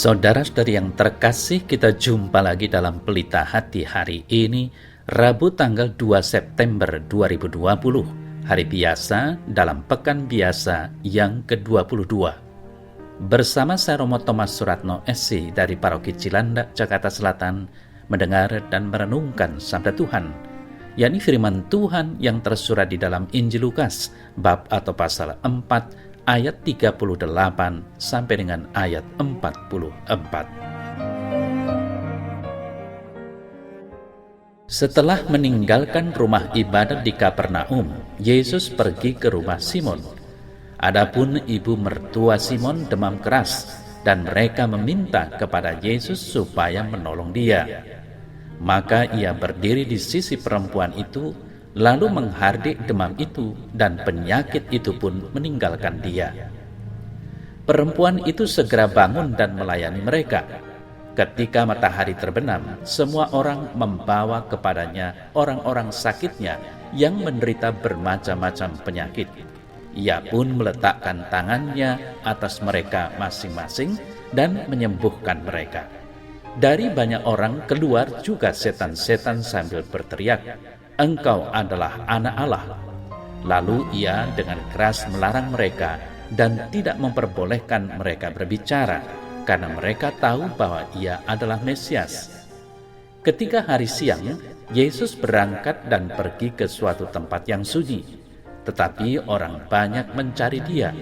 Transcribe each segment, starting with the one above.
Saudara-saudari yang terkasih, kita jumpa lagi dalam Pelita Hati hari ini, Rabu tanggal 2 September 2020, hari biasa dalam Pekan Biasa yang ke-22. Bersama saya Romo Thomas Suratno SC dari Paroki Cilandak, Jakarta Selatan, mendengar dan merenungkan Sabda Tuhan, yakni firman Tuhan yang tersurat di dalam Injil Lukas, bab atau pasal 4, ayat 38 sampai dengan ayat 44. Setelah meninggalkan rumah ibadat di Kapernaum, Yesus pergi ke rumah Simon. Adapun ibu mertua Simon demam keras, dan mereka meminta kepada Yesus supaya menolong dia. Maka ia berdiri di sisi perempuan itu, lalu menghardik demam itu, dan penyakit itu pun meninggalkan dia. Perempuan itu segera bangun dan melayani mereka. Ketika matahari terbenam, semua orang membawa kepadanya orang-orang sakitnya yang menderita bermacam-macam penyakit. Ia pun meletakkan tangannya atas mereka masing-masing dan menyembuhkan mereka. Dari banyak orang keluar juga setan-setan sambil berteriak, "Engkau adalah Anak Allah." Lalu ia dengan keras melarang mereka dan tidak memperbolehkan mereka berbicara, karena mereka tahu bahwa ia adalah Mesias. Ketika hari siang, Yesus berangkat dan pergi ke suatu tempat yang sunyi. Tetapi orang banyak mencari dia,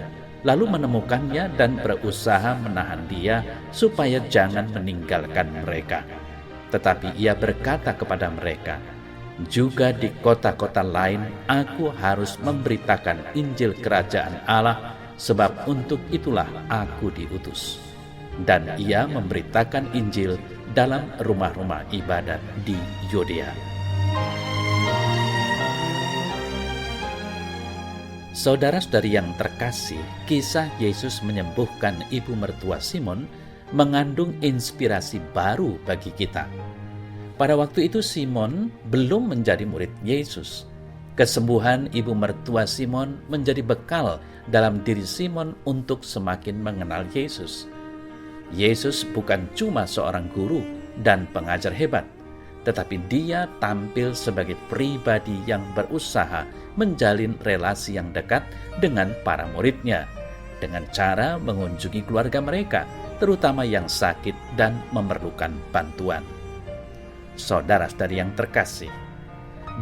lalu menemukannya dan berusaha menahan dia supaya jangan meninggalkan mereka. Tetapi ia berkata kepada mereka, "Juga di kota-kota lain aku harus memberitakan Injil Kerajaan Allah, sebab untuk itulah aku diutus." Dan ia memberitakan Injil dalam rumah-rumah ibadat di Yudea. Saudara-saudari yang terkasih, kisah Yesus menyembuhkan ibu mertua Simon mengandung inspirasi baru bagi kita. Pada waktu itu Simon belum menjadi murid Yesus. Kesembuhan ibu mertua Simon menjadi bekal dalam diri Simon untuk semakin mengenal Yesus. Yesus bukan cuma seorang guru dan pengajar hebat, tetapi dia tampil sebagai pribadi yang berusaha menjalin relasi yang dekat dengan para muridnya, dengan cara mengunjungi keluarga mereka, terutama yang sakit dan memerlukan bantuan. Saudara-saudari yang terkasih,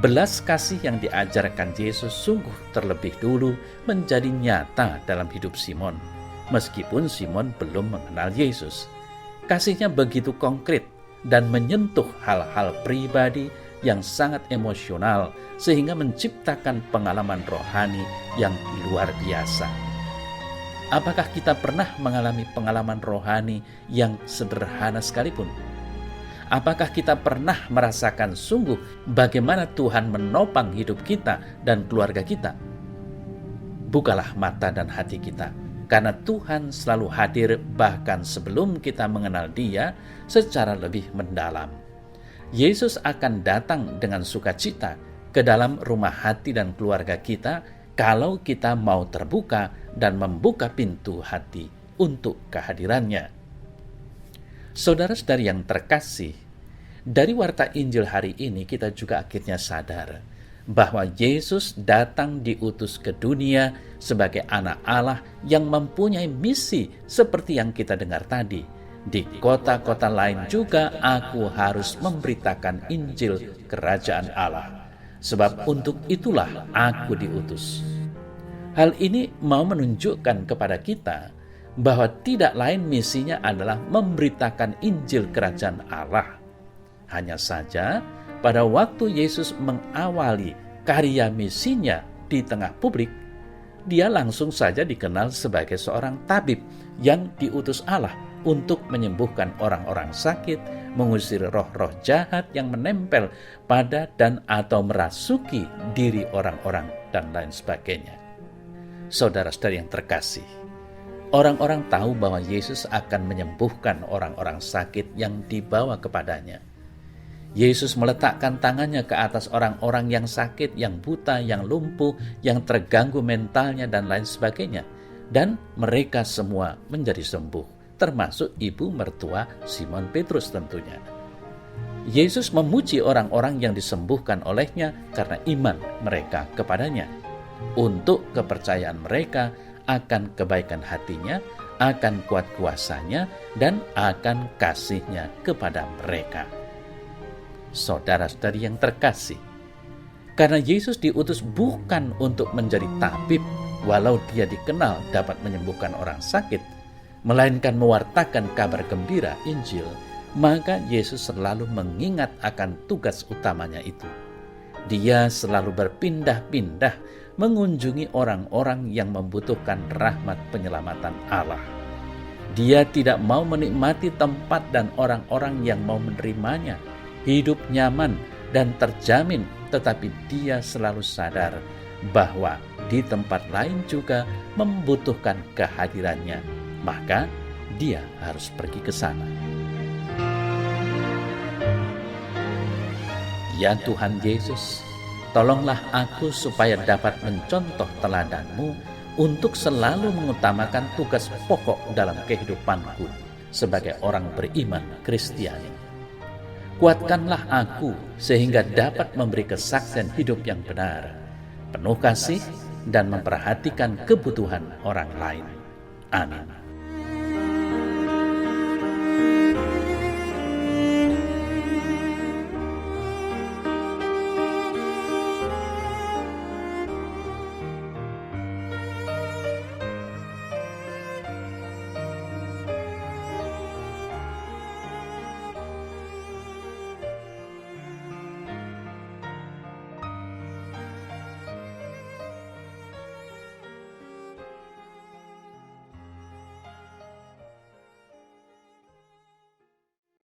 belas kasih yang diajarkan Yesus sungguh terlebih dulu menjadi nyata dalam hidup Simon, meskipun Simon belum mengenal Yesus. Kasihnya begitu konkret dan menyentuh hal-hal pribadi yang sangat emosional, sehingga menciptakan pengalaman rohani yang luar biasa. Apakah kita pernah mengalami pengalaman rohani yang sederhana sekalipun? Apakah kita pernah merasakan sungguh bagaimana Tuhan menopang hidup kita dan keluarga kita? Bukalah mata dan hati kita, karena Tuhan selalu hadir bahkan sebelum kita mengenal Dia secara lebih mendalam. Yesus akan datang dengan sukacita ke dalam rumah hati dan keluarga kita kalau kita mau terbuka dan membuka pintu hati untuk kehadirannya. Saudara-saudari yang terkasih, dari warta Injil hari ini kita juga akhirnya sadar bahwa Yesus datang diutus ke dunia sebagai Anak Allah yang mempunyai misi seperti yang kita dengar tadi. Di kota-kota lain juga aku harus memberitakan Injil Kerajaan Allah, sebab untuk itulah aku diutus. Hal ini mau menunjukkan kepada kita bahwa tidak lain misinya adalah memberitakan Injil Kerajaan Allah. Hanya saja pada waktu Yesus mengawali karya misinya di tengah publik, dia langsung saja dikenal sebagai seorang tabib yang diutus Allah untuk menyembuhkan orang-orang sakit, mengusir roh-roh jahat yang menempel pada dan atau merasuki diri orang-orang, dan lain sebagainya. Saudara-saudari yang terkasih, orang-orang tahu bahwa Yesus akan menyembuhkan orang-orang sakit yang dibawa kepadanya. Yesus meletakkan tangannya ke atas orang-orang yang sakit, yang buta, yang lumpuh, yang terganggu mentalnya, dan lain sebagainya. Dan mereka semua menjadi sembuh. termasuk ibu mertua Simon Petrus tentunya. Yesus memuji orang-orang yang disembuhkan olehnya karena iman mereka kepadanya, untuk kepercayaan mereka akan kebaikan hatinya, akan kuat kuasanya, dan akan kasihnya kepada mereka. Saudara-saudari yang terkasih, karena Yesus diutus bukan untuk menjadi tabib, walau dia dikenal dapat menyembuhkan orang sakit, melainkan mewartakan kabar gembira Injil, maka Yesus selalu mengingat akan tugas utamanya itu. Dia selalu berpindah-pindah mengunjungi orang-orang yang membutuhkan rahmat penyelamatan Allah. Dia tidak mau menikmati tempat dan orang-orang yang mau menerimanya, hidup nyaman dan terjamin, tetapi dia selalu sadar bahwa di tempat lain juga membutuhkan kehadirannya, maka dia harus pergi ke sana. Ya Tuhan Yesus, tolonglah aku supaya dapat mencontoh teladan-Mu untuk selalu mengutamakan tugas pokok dalam kehidupanku sebagai orang beriman Kristiani. Kuatkanlah aku sehingga dapat memberi kesaksian hidup yang benar, penuh kasih dan memperhatikan kebutuhan orang lain. Amin.